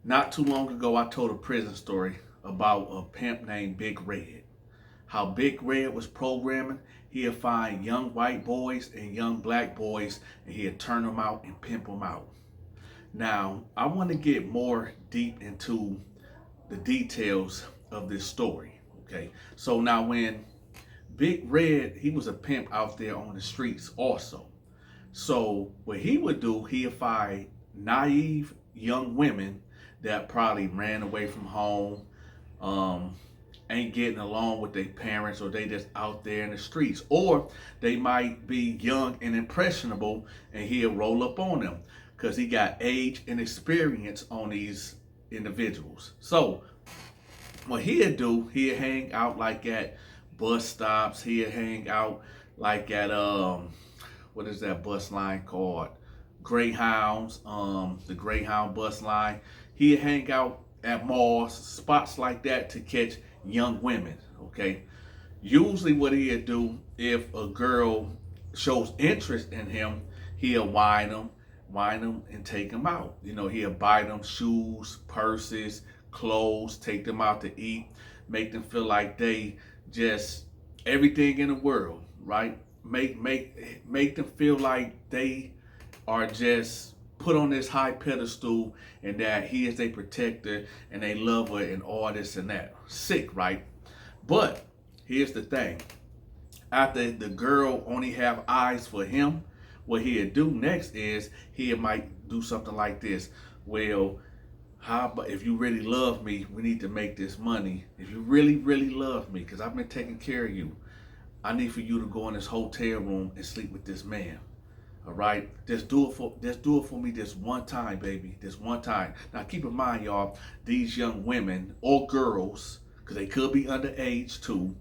Not too long ago, I told a prison story about a pimp named Big Red. How Big Red was programming, he'd find young white boys and young black boys and he'd turn them out and pimp them out. Now, I want to get more deep into the details of this story. Okay, so now when Big Red, he was a pimp out there on the streets also. So what he would do, he'd find naive young women that probably ran away from home, um, ain't getting along with their parents, or they just out there in the streets, or they might be young and impressionable, and he'll roll up on them because he got age and experience on these individuals. So what he'd do, he'd hang out like at bus stops, he'd hang out like at what is that bus line called? Greyhounds, the Greyhound bus line. He'd hang out at malls, spots like that to catch young women, okay? Usually what he'd do, if a girl shows interest in him, he'll wine them and take them out. You know, he'll buy them shoes, purses, clothes, take them out to eat, make them feel like they just everything in the world, right? Make them feel like they are just put on this high pedestal and that he is a protector and a lover and all this and that. Sick, right? But here's the thing. After the girl only have eyes for him, what he'd do next is he might do something like this. Well, how about if you really love me, we need to make this money. If you really, really love me, because I've been taking care of you, I need for you to go in this hotel room and sleep with this man. All right, just do it for me this one time, baby, this one time. Now keep in mind, y'all, these young women or girls, because they could be underage too,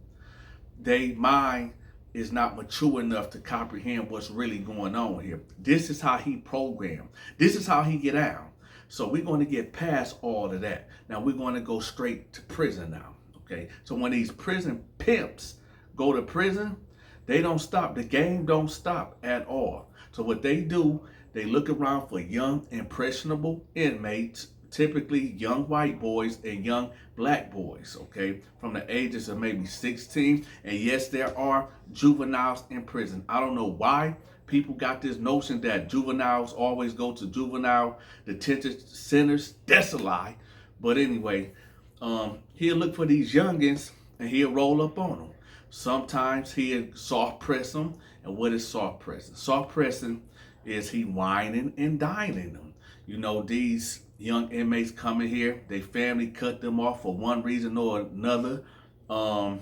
they mind is not mature enough to comprehend what's really going on here. This is how he programmed. This is how he get out. So we're going to get past all of that. Now we're going to go straight to prison now. Okay. So when these prison pimps go to prison, they don't stop. The game don't stop at all. So what they do, they look around for young, impressionable inmates, typically young white boys and young black boys, okay, from the ages of maybe 16. And yes, there are juveniles in prison. I don't know why people got this notion that juveniles always go to juvenile detention centers. That's a lie. But anyway, he'll look for these youngins and he'll roll up on them. Sometimes he'll soft press them. And what is soft pressing? Soft pressing is he whining and dining them. You know, these young inmates coming here, their family cut them off for one reason or another. And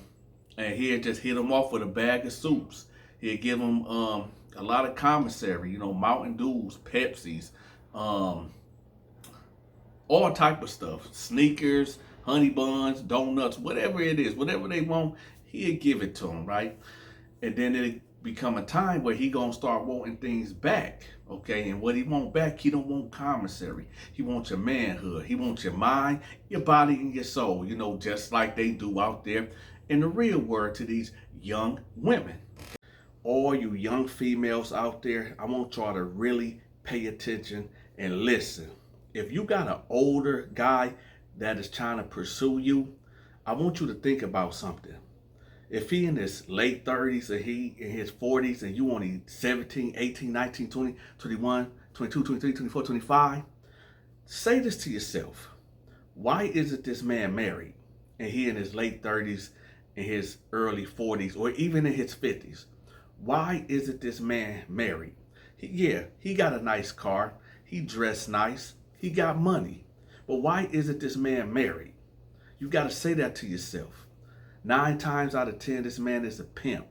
he'll just hit them off with a bag of soups. He'll give them a lot of commissary, you know, Mountain Dews, Pepsis, all type of stuff. Sneakers, honey buns, donuts, whatever it is, whatever they want, he'll give it to them, right? And then it become a time where he gonna start wanting things back, okay? And what he want back, he don't want commissary. He wants your manhood. He wants your mind, your body, and your soul, you know, just like they do out there in the real world to these young women. All you young females out there, I want y'all to really pay attention and listen. If you got an older guy that is trying to pursue you, I want you to think about something. If he in his late 30s and he in his 40s and you only 17, 18, 19, 20, 21, 22, 23, 24, 25, say this to yourself. Why isn't this man married and he in his late 30s, in his early 40s, or even in his 50s? Why isn't this man married? He got a nice car. He dressed nice. He got money. But why isn't this man married? You got to say that to yourself. 9 times out of 10, this man is a pimp.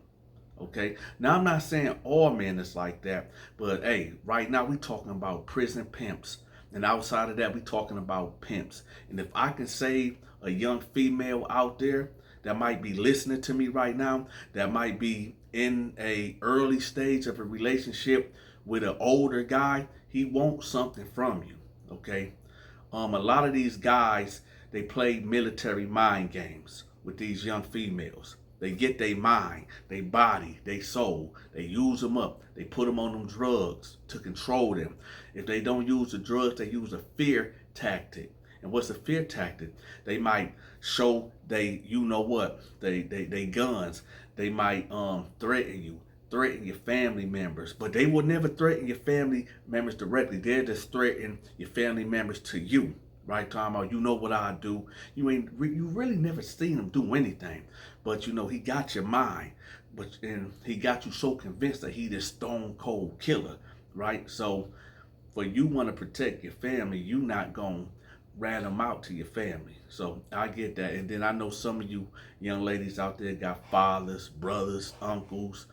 Okay. Now, I'm not saying all men is like that, but hey, right now we talking about prison pimps. And outside of that, we talking about pimps. And if I can save a young female out there that might be listening to me right now, that might be in a early stage of a relationship with an older guy, he wants something from you. Okay. A lot of these guys, they play military mind games with these young females. They get their mind, their body, their soul. They use them up. They put them on them drugs to control them. If they don't use the drugs, they use a fear tactic. And what's the fear tactic? They might show they guns. They might threaten you, threaten your family members, but they will never threaten your family members directly. They're just threaten your family members to you. Right, talking about, you know what I do. You really never seen him do anything, but he got your mind, and he got you so convinced that he this stone cold killer, right? So for you want to protect your family, you not gonna rat them out to your family. So I get that, and then I know some of you young ladies out there got fathers, brothers, uncles,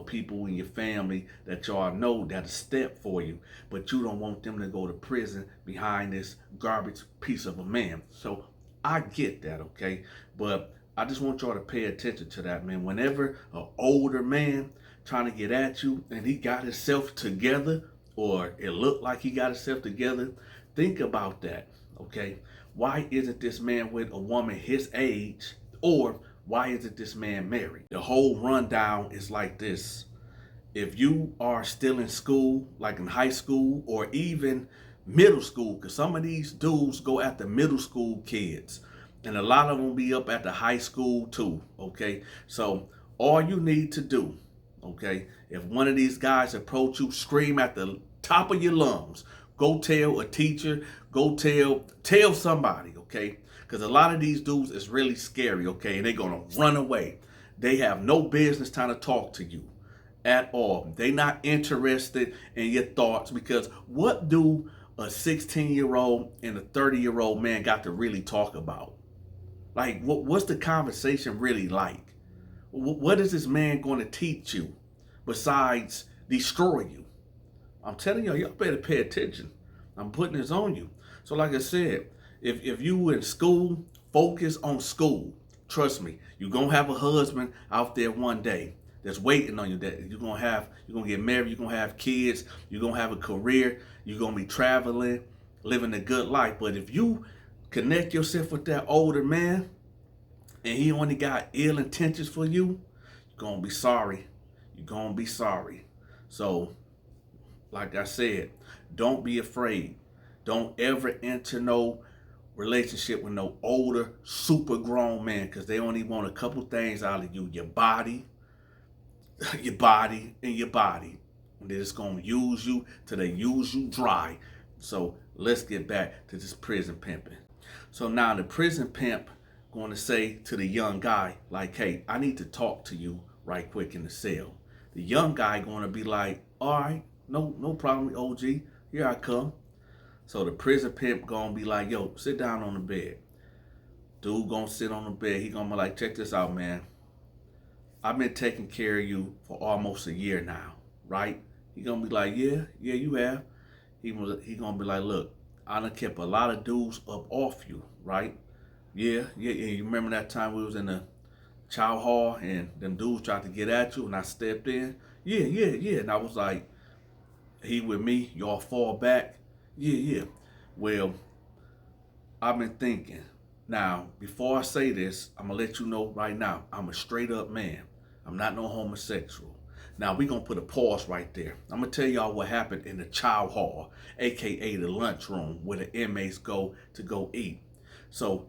people in your family that y'all know that'll step for you, but you don't want them to go to prison behind this garbage piece of a man. So I get that, okay? But I just want y'all to pay attention to that, man. Whenever an older man trying to get at you and he got himself together, or it looked like he got himself together, think about that, okay? Why isn't this man with a woman his age, or why isn't this man married? The whole rundown is like this. If you are still in school, like in high school or even middle school, because some of these dudes go after middle school kids, and a lot of them be up at the high school too, okay? So all you need to do, okay, if one of these guys approach you, scream at the top of your lungs. Go tell a teacher, go tell somebody, okay? Because a lot of these dudes is really scary, okay? And they're going to run away. They have no business trying to talk to you at all. They're not interested in your thoughts, because what do a 16-year-old and a 30-year-old man got to really talk about? Like, what's the conversation really like? What is this man going to teach you besides destroy you? I'm telling y'all better pay attention. I'm putting this on you. So like I said, if you in school, focus on school. Trust me, you're going to have a husband out there one day that's waiting on you. That you're going to get married, you're going to have kids, you're going to have a career, you're going to be traveling, living a good life. But if you connect yourself with that older man and he only got ill intentions for you, you're going to be sorry. You're going to be sorry. So like I said, don't be afraid. Don't ever enter no relationship with no older, super grown man, because they only want a couple things out of you. Your body, and your body. And they're just going to use you till they use you dry. So let's get back to this prison pimping. So now the prison pimp going to say to the young guy, like, hey, I need to talk to you right quick in the cell. The young guy going to be like, all right, no problem, OG. Here I come. So the prison pimp gonna be like, yo, sit down on the bed. Dude gonna sit on the bed. He gonna be like, check this out, man. I've been taking care of you for almost a year now, right? He gonna be like, yeah, you have. He gonna be like, look, I done kept a lot of dudes up off you, right? Yeah. You remember that time we was in the chow hall and them dudes tried to get at you and I stepped in? Yeah. And I was like, he with me, y'all fall back. Yeah. Well, I've been thinking. Now, before I say this, I'm going to let you know right now, I'm a straight up man. I'm not no homosexual. Now, we're going to put a pause right there. I'm going to tell y'all what happened in the chow hall, a.k.a. the lunchroom, where the inmates go to go eat. So,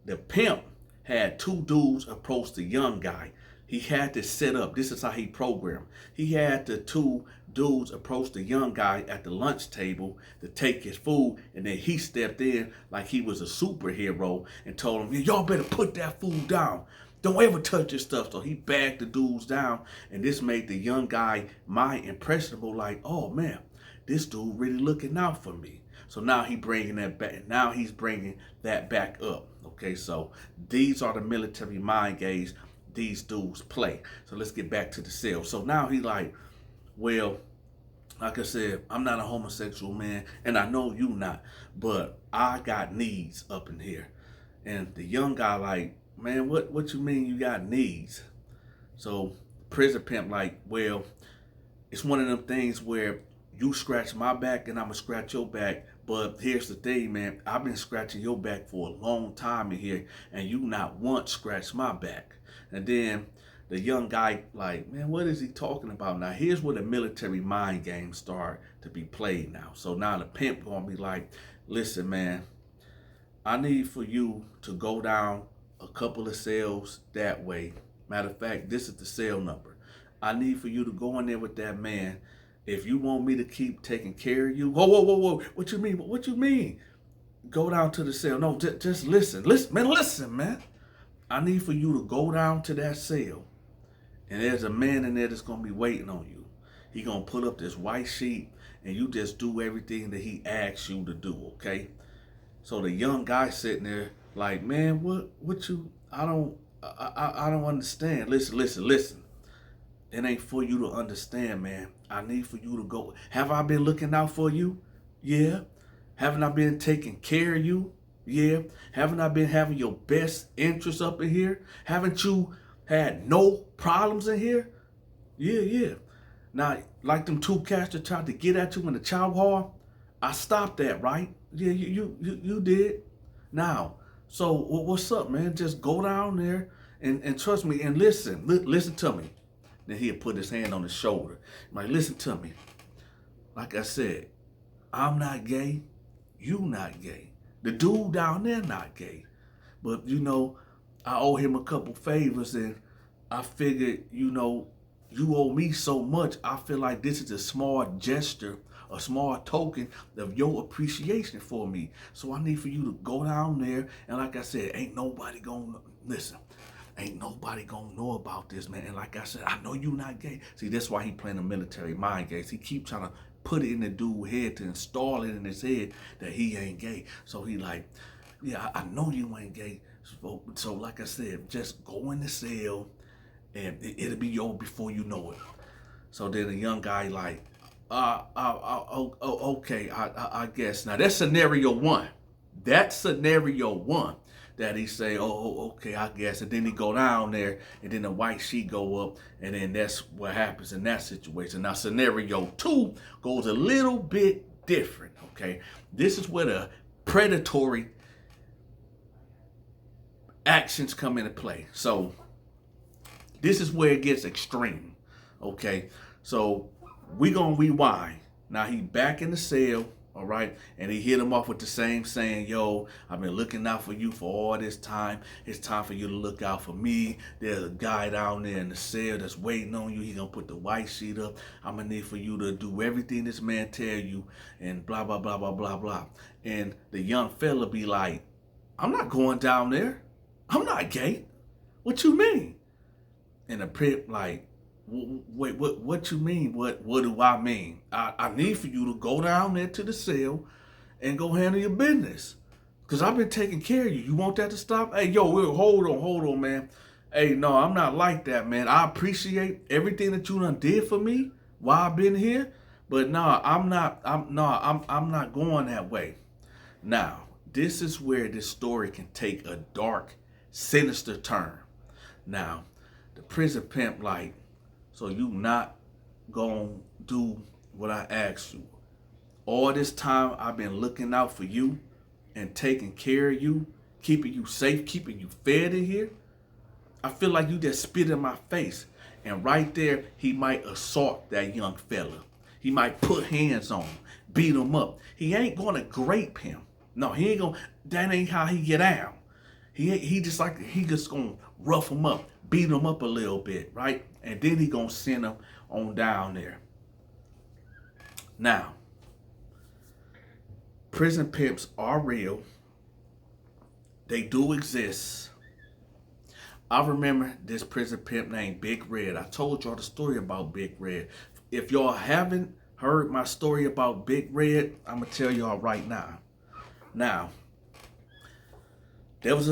the pimp had two dudes approach the young guy. He had to set up. This is how he programmed. He had the two dudes approach the young guy at the lunch table to take his food, and then he stepped in like he was a superhero and told him, y'all better put that food down. Don't ever touch your stuff. So he bagged the dudes down, and this made the young guy mind impressionable, like, oh man, this dude really looking out for me. So now he's bringing that back. Now he's bringing that back up. Okay, so these are the military mind games these dudes play. So let's get back to the cell. So now he like, well, like I said, I'm not a homosexual man, and I know you not, but I got needs up in here. And the young guy like, man, what you mean you got needs? So prison pimp like, well, it's one of them things where you scratch my back and I'ma scratch your back. But here's the thing, man, I've been scratching your back for a long time in here, and you not once scratched my back. And then the young guy like, man, what is he talking about? Now here's where the military mind games start to be played now. So now the pimp gonna be like, listen, man, I need for you to go down a couple of cells that way. Matter of fact, this is the cell number. I need for you to go in there with that man. If you want me to keep taking care of you, whoa, whoa, whoa, whoa. What you mean? What you mean? Go down to the cell. No, just listen. Listen, man. I need for you to go down to that cell. And there's a man in there that's going to be waiting on you. He going to put up this white sheet and you just do everything that he asks you to do, okay? So the young guy sitting there like, man, what you, I don't understand. Listen. It ain't for you to understand, man. I need for you to go. Have I been looking out for you? Yeah. Haven't I been taking care of you? Yeah. Haven't I been having your best interests up in here? Haven't you had no problems in here? Yeah. Now, like them two cats that tried to get at you in the chow hall, I stopped that, right? Yeah, you did. Now, so what's up, man? Just go down there and trust me and listen to me. Then he'll put his hand on his shoulder. Like, listen to me. Like I said, I'm not gay. You not gay. The dude down there not gay. But, you know, I owe him a couple favors and I figured, you know, you owe me so much. I feel like this is a small gesture, a small token of your appreciation for me. So I need for you to go down there. And like I said, ain't nobody gonna know about this, man. And like I said, I know you not gay. See, that's why he playing the military mind games. He keep trying to put it in the dude's head to install it in his head that he ain't gay. So he like, yeah, I know you ain't gay. So like I said, just go in the cell and it'll be yours before you know it. So then the young guy like, okay, I guess. Now that's scenario one. That's scenario one. That he say, okay, I guess. And then he go down there and then the white sheet go up and then that's what happens in that situation. Now scenario two goes a little bit different, okay? This is where the predatory actions come into play. So this is where it gets extreme, okay? So we gonna rewind. Now he back in the cell, all right? And he hit him off with the same saying, yo, I've been looking out for you for all this time. It's time for you to look out for me. There's a guy down there in the cell that's waiting on you. He gonna put the white sheet up. I'm gonna need for you to do everything this man tell you and blah, blah, blah, blah, blah, blah. And the young fella be like, I'm not going down there. I'm not gay. What you mean? And the pimp like, wait, what you mean? What do I mean? I need for you to go down there to the cell and go handle your business. Because I've been taking care of you. You want that to stop? Hey, yo, hold on, man. Hey, no, I'm not like that, man. I appreciate everything that you done did for me while I've been here. But no, I'm not going that way. Now, this is where this story can take a dark, sinister turn. Now, the prison pimp like, so you not gonna do what I asked you. All this time I've been looking out for you and taking care of you, keeping you safe, keeping you fed in here. I feel like you just spit in my face. And right there, he might assault that young fella. He might put hands on him, beat him up. He ain't gonna grape him. No, he ain't gonna, that ain't how he get out. He just gonna rough him up, beat him up a little bit, right? And then he gonna send him on down there. Now, prison pimps are real. They do exist. I remember this prison pimp named Big Red. I told y'all the story about Big Red. If y'all haven't heard my story about Big Red, I'm gonna tell y'all right now. Now, there was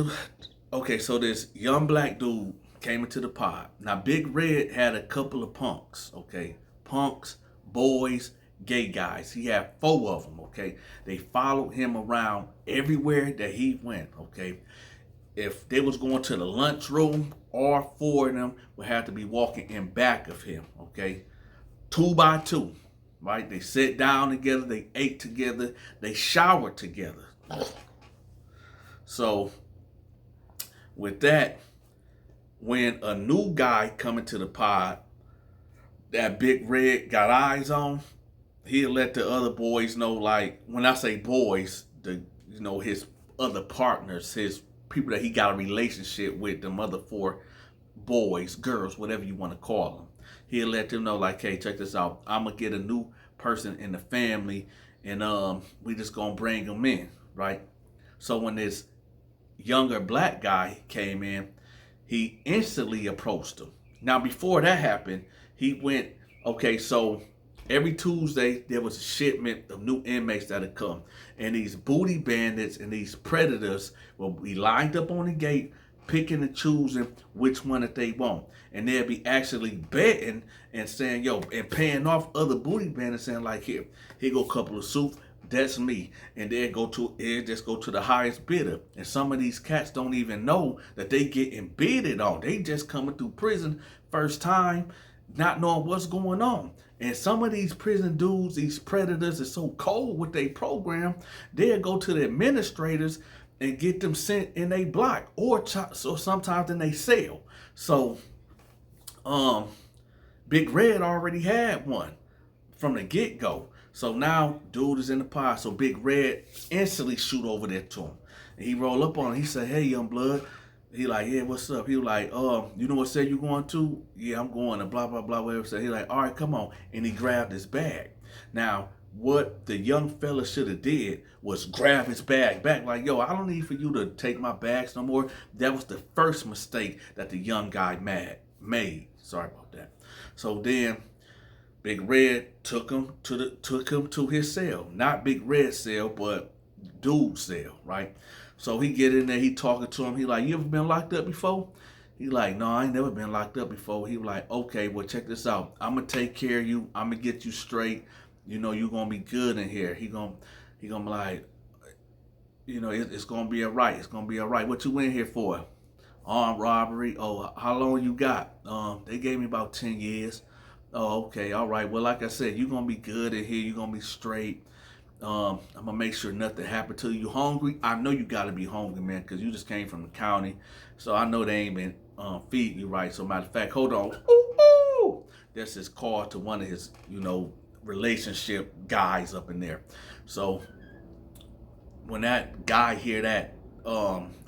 so this young black dude came into the pod. Now, Big Red had a couple of punks, okay? Punks, boys, gay guys. He had 4 of them, okay? They followed him around everywhere that he went, okay? If they was going to the lunchroom, all 4 of them would have to be walking in back of him, okay? 2 by 2, right? They sat down together, they ate together, they showered together. So, with that, when a new guy come into the pod that Big Red got eyes on, he'll let the other boys know, like, when I say boys, his other partners, his people that he got a relationship with, them other 4 boys, girls, whatever you want to call them. He'll let them know, like, hey, check this out. I'm gonna get a new person in the family, and we just gonna bring them in, right? So when this younger black guy came in, he instantly approached him. Now, before that happened, he went, okay, so every Tuesday there was a shipment of new inmates that had come, and these booty bandits and these predators will be lined up on the gate, picking and choosing which one that they want. And they'll be actually betting and saying, yo, and paying off other booty bandits, saying like, here go a couple of soup, that's me. And they'll just go to the highest bidder. And some of these cats don't even know that they getting bidded on. They just coming through prison first time, not knowing what's going on. And some of these prison dudes, these predators, are so cold with their program, they'll go to the administrators and get them sent in a block, or so sometimes in a cell. So Big Red already had one from the get-go. So now dude is in the pod. So Big Red instantly shoot over there to him. And he roll up on him. He said, hey, young blood. He like, yeah, what's up? He was like, you know what cell you going to? Yeah, I'm going to blah, blah, blah, whatever. So he like, all right, come on. And he grabbed his bag. Now, what the young fella should have did was grab his bag back. Like, yo, I don't need for you to take my bags no more. That was the first mistake that the young guy made. Sorry about that. So then Big Red took him to his cell. Not Big Red's cell, but dude's cell, right? So he get in there, he talking to him. He like, you ever been locked up before? He like, no, I ain't never been locked up before. He was like, okay, well, check this out. I'm going to take care of you. I'm going to get you straight. You know, you're going to be good in here. He gonna be like, you know, it's going to be all right. It's going to be all right. What you in here for? Armed robbery. Oh, how long you got? They gave me about 10 years. Oh, okay. All right. Well, like I said, you're going to be good in here. You're going to be straight. I'm going to make sure nothing happened to you. You hungry? I know you got to be hungry, man, because you just came from the county. So I know they ain't been feeding you right. So matter of fact, hold on. Ooh, ooh. That's his call to one of his, you know, relationship guys up in there. So when that guy hear that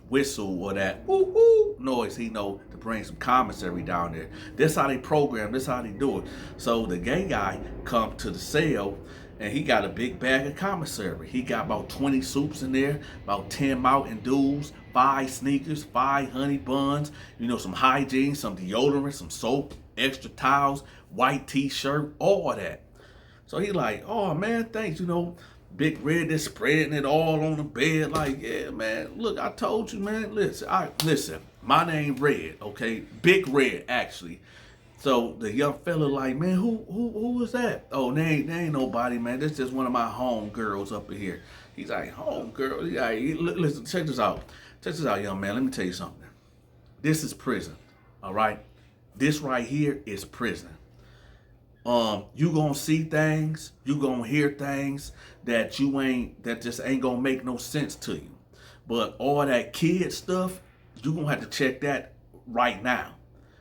whistle or that ooh, ooh noise, he know to bring some commissary down there. That's how they program. That's how they do it. So the gay guy come to the cell, and he got a big bag of commissary. He got about 20 soups in there, about 10 Mountain Dews, 5 sneakers, 5 honey buns, you know, some hygiene, some deodorant, some soap, extra towels, white t-shirt, all that. So he like, oh man, thanks. You know, Big Red is spreading it all on the bed. Like, yeah, man, look, I told you, man. Listen, my name Red, okay? Big Red, actually. So the young fella like, man, who is that? Oh, they ain't nobody, man. This just one of my home girls up in here. He's like, home girl? He's like, listen, check this out. Check this out, young man. Let me tell you something. This is prison, all right? This right here is prison. You gonna see things, you gonna hear things that just ain't gonna make no sense to you. But all that kid stuff, you gonna have to check that right now.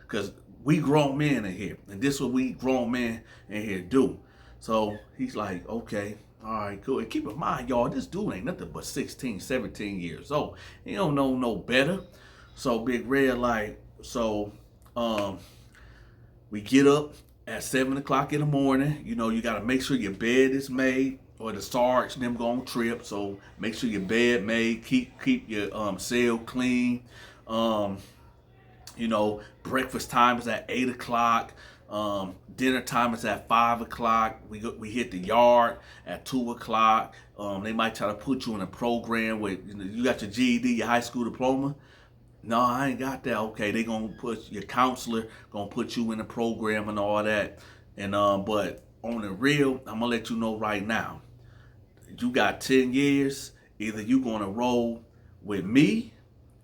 Cause we grown men in here, and this is what we grown men in here do. So he's like, okay, all right, cool. And keep in mind, y'all, this dude ain't nothing but 16, 17 years old. He don't know no better. So Big Red like, so we get up at 7 o'clock in the morning. You know, you got to make sure your bed is made, or the sarge them gonna trip. So make sure your bed made. Keep your cell clean. You know, breakfast time is at 8 o'clock. Dinner time is at 5 o'clock. We hit the yard at 2 o'clock. They might try to put you in a program with, you know, you got your GED, your high school diploma. No, I ain't got that. Okay, they gonna put your counselor gonna put you in a program and all that. And but on the real, I'm gonna let you know right now. You got 10 years. Either you gonna roll with me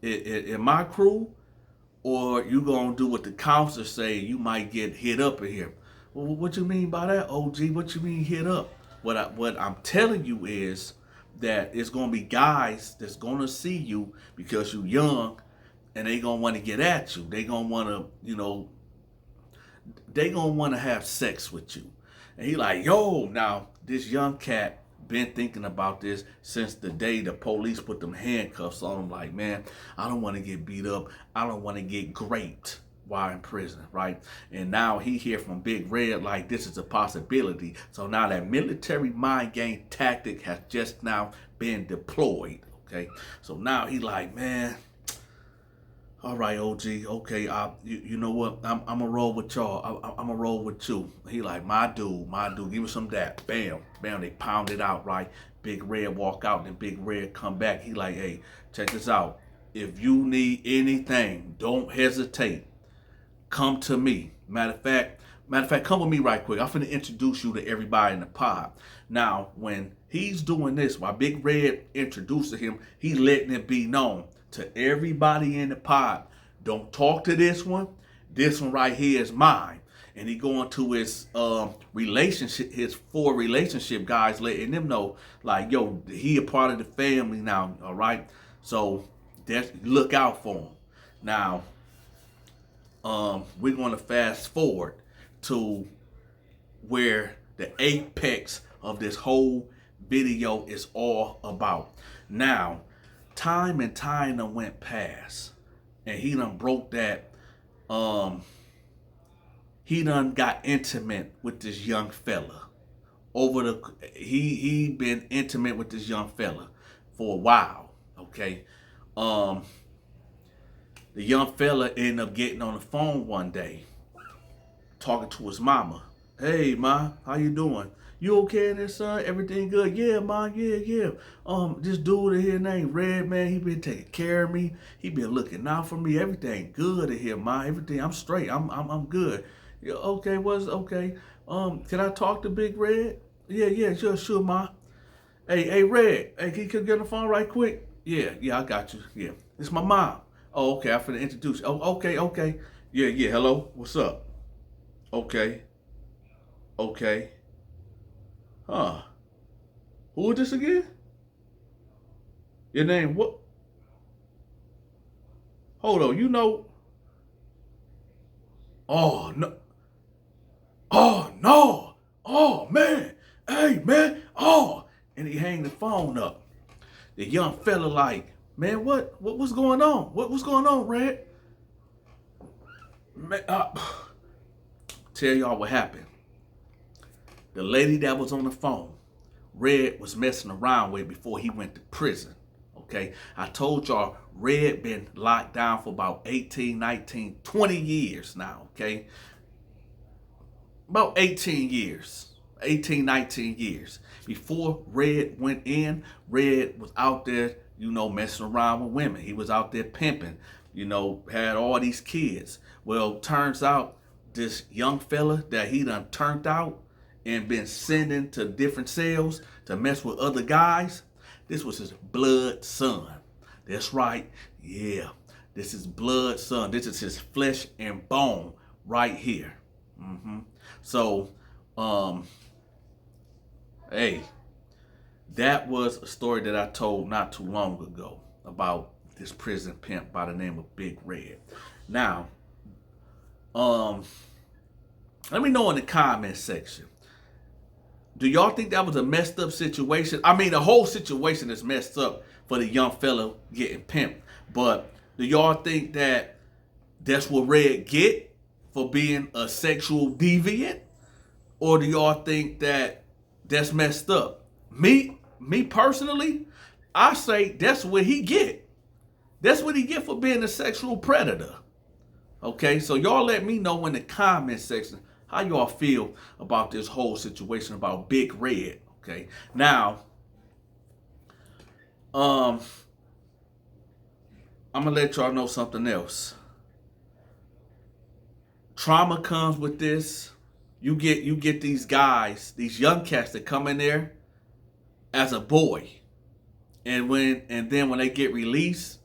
in my crew, or you gonna do what the counselor say. You might get hit up in here. Well, what you mean by that, OG? What you mean hit up? What I'm telling you is that it's gonna be guys that's gonna see you because you young. And they gonna want to get at you. They gonna want to, you know, they gonna want to have sex with you. And he like, yo, now this young cat been thinking about this since the day the police put them handcuffs on him. Like, man, I don't want to get beat up. I don't want to get raped while in prison, right? And now he hear from Big Red like this is a possibility. So now that military mind game tactic has just now been deployed, okay? So now he like, man, all right, OG, okay, you know what? I'm gonna roll with y'all. I'm gonna roll with you. He like, my dude, give me some of that. Bam, bam, they pound it out, right? Big Red walk out, and Big Red come back. He like, hey, check this out. If you need anything, don't hesitate. Come to me. Matter of fact, come with me right quick. I'm finna introduce you to everybody in the pod. Now, when he's doing this, while Big Red introducing him, he letting it be known to everybody in the pod, don't talk to this one. This one right here is mine. And he going to his relationship, his 4 relationship guys, letting them know, like, yo, he a part of the family now, all right? So look out for him. Now, we're going to fast forward to where the apex of this whole video is all about. Now, time and time done went past, and he done broke that. He done got intimate with this young fella. He been intimate with this young fella for a while. Okay, the young fella ended up getting on the phone one day, talking to his mama. Hey, ma, how you doing? You okay in there, son? Everything good? Yeah, ma, yeah. This dude in here named Red, man, he been taking care of me. He been looking out for me. Everything good in here, ma. Everything, I'm straight. I'm good. Yeah, okay, okay? Can I talk to Big Red? Yeah, sure, ma. Hey, Red. Hey, can you get on the phone right quick? Yeah, I got you. Yeah, it's my mom. Oh, okay, I'm finna introduce you. Oh, okay. Yeah, hello, what's up? Okay. Huh. Who is this again? Your name what? Hold on, you know. Oh, no. Oh, man. Hey, man. Oh. And he hang the phone up. The young fella like, man, what's going on? What's going on, Red? Man, tell y'all what happened. The lady that was on the phone, Red was messing around with before he went to prison. Okay, I told y'all Red been locked down for about 18, 19, 20 years now. Okay, about 18 years, 18, 19 years. Before Red went in, Red was out there, messing around with women. He was out there pimping, had all these kids. Well, turns out this young fella that he done turned out and been sending to different cells to mess with other guys, this was his blood son. That's right. Yeah, this is blood son. This is his flesh and bone right here. So, hey, that was a story that I told not too long ago about this prison pimp by the name of Big Red. Now, let me know in the comment section. Do y'all think that was a messed up situation? I mean, the whole situation is messed up for the young fella getting pimped. But do y'all think that that's what Red get for being a sexual deviant? Or do y'all think that that's messed up? Me personally, I say that's what he get. That's what he get for being a sexual predator. Okay, so y'all let me know in the comment section how y'all feel about this whole situation about Big Red. Okay, now I'm gonna let y'all know something else. Trauma comes with this. You get these guys, these young cats that come in there as a boy, and then when they get released,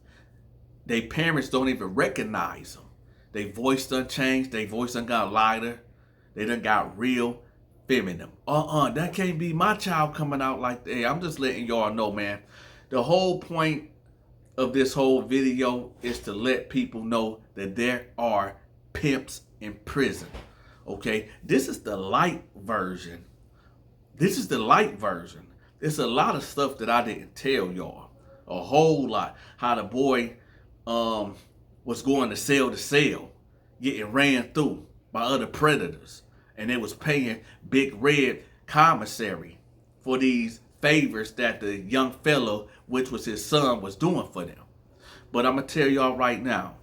their parents don't even recognize them. Their voice done changed. Their voice done got lighter. They done got real feminine. That can't be my child coming out like that. Hey, I'm just letting y'all know, man. The whole point of this whole video is to let people know that there are pimps in prison. Okay, this is the light version. It's a lot of stuff that I didn't tell y'all. A whole lot. How the boy was going to cell, getting ran through by other predators. And they was paying Big Red commissary for these favors that the young fellow, which was his son, was doing for them. But I'm going to tell y'all right now,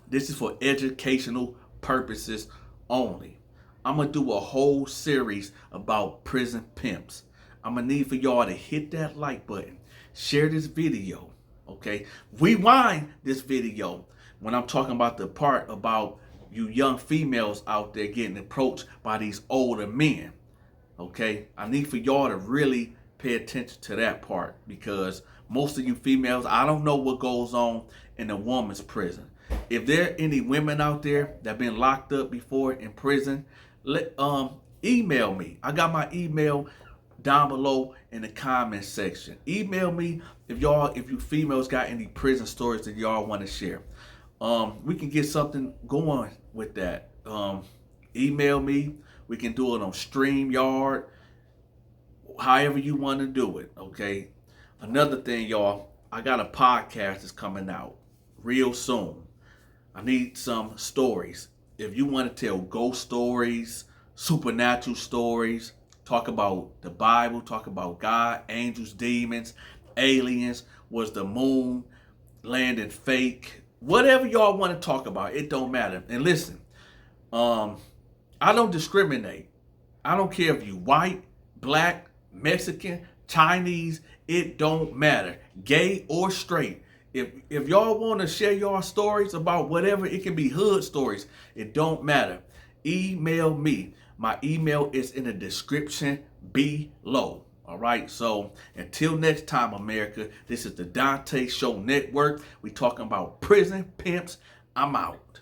this is for educational purposes only. I'm going to do a whole series about prison pimps. I'm going to need for y'all to hit that like button. Share this video, okay? Rewind this video when I'm talking about the part about you young females out there getting approached by these older men, okay? I need for y'all to really pay attention to that part, because most of you females, I don't know what goes on in a woman's prison. If there are any women out there that have been locked up before in prison, email me. I got my email down below in the comment section. Email me if you females got any prison stories that y'all want to share. We can get something going with that. Email me. We can do it on StreamYard. However you want to do it, okay? Another thing, y'all, I got a podcast that's coming out real soon. I need some stories. If you want to tell ghost stories, supernatural stories, talk about the Bible, talk about God, angels, demons, aliens, was the moon landing fake, whatever y'all want to talk about, it don't matter. And listen, I don't discriminate. I don't care if you white, black, Mexican, Chinese, it don't matter. Gay or straight. If y'all want to share y'all stories about whatever, it can be hood stories. It don't matter. Email me. My email is in the description below. All right. So until next time, America, this is the Donta Show Network. We talking about prison pimps. I'm out.